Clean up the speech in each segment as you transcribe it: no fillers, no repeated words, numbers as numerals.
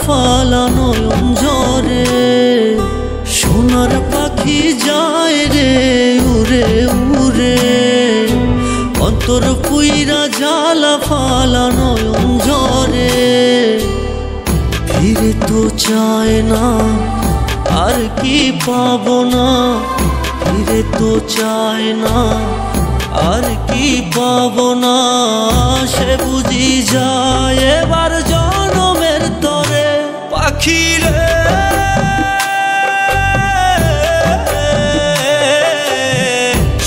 ফালা নয়ন ঝরে। সোনার পাখি যায় রে উড়ে উড়ে, অন্তর পুইরা জ্বালা ফালা নয়ন ঝরে। ফিরে তো চায় না আর কি পাবো না, ফিরে তো চায় না আর কি পাবো না। সে বুঝি যায় এবার জনমের তরে। পাখি রে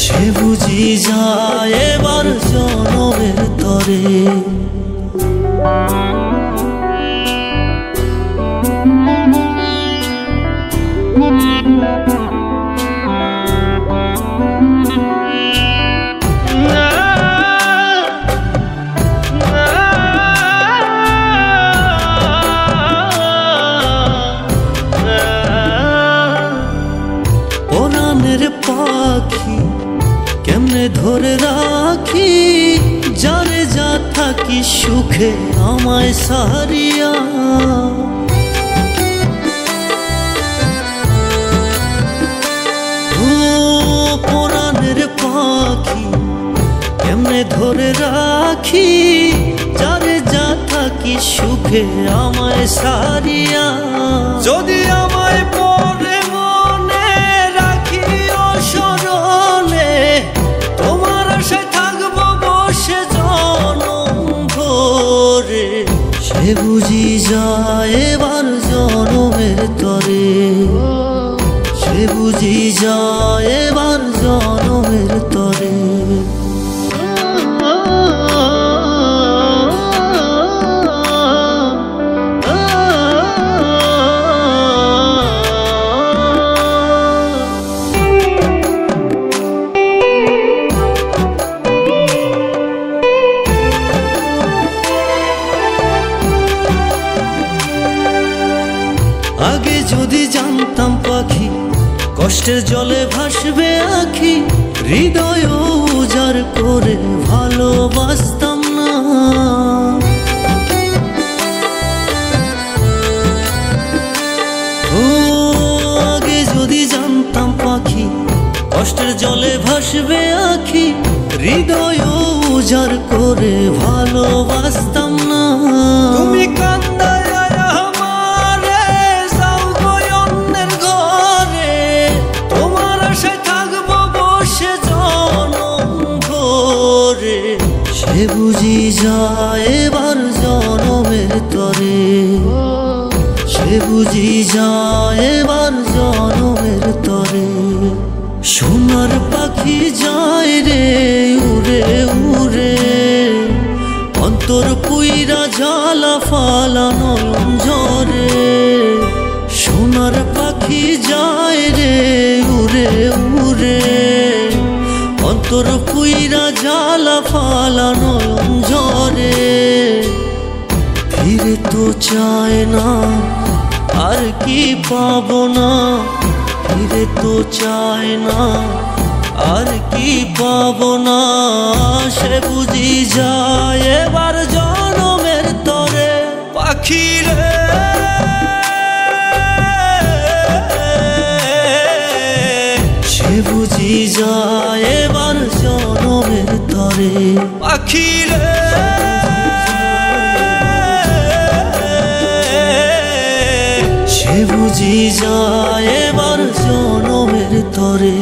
সে বুঝি যায় এবার জনমের তরে। পাখি কেমনে ধরে রাখি, যারে যা থাকি সুখে আমায় সারিয়া। ও পরাণের পাখি কেমনে ধরে রাখি, যারে যা থাকি সুখে আমায় সারিয়া। যদি আমায় পরে মনে রাখি স্মরণে, তোমার আশায় থাকবো বসে জনম ভরে। সে বুঝি যায় এবার জনমের তরে, সে বুঝি যায় এবার জনমের তরে। আগে যদি জানতাম পাখি কষ্টের জলে ভাসবে আখি, হৃদয় উজাড় করে ভালোবাসতাম না। ও আগে যদি জানতাম পাখি কষ্টের জলে ভাসবে আখি, হৃদয় উজাড় করে ভালোবাসতাম না। তুমি কান্দায় সে বুঝি যায় এবার জনমের তরে, সে বুঝি যায় এবার জনমের তরে। সোনার পাখি যায় রে উড়ে উড়ে, অন্তর পুইরা জ্বালা ফালা নয়ন ঝরে। সোনার পাখি যায় রে উড়ে উড়ে, অন্তর পুইরা জ্বালা ফালা নয়ন ঝরে। ফিরে তো চায় না আর কি পাবো না, ফিরে তো চায় না আর কি পাবো না। সে বুঝি যায় এবার জনমের তরে। পাখি রে সে বুঝি যায় এবার জনমের তরে। পাখি রে সে বুঝি যায় এবার জনমের তরে।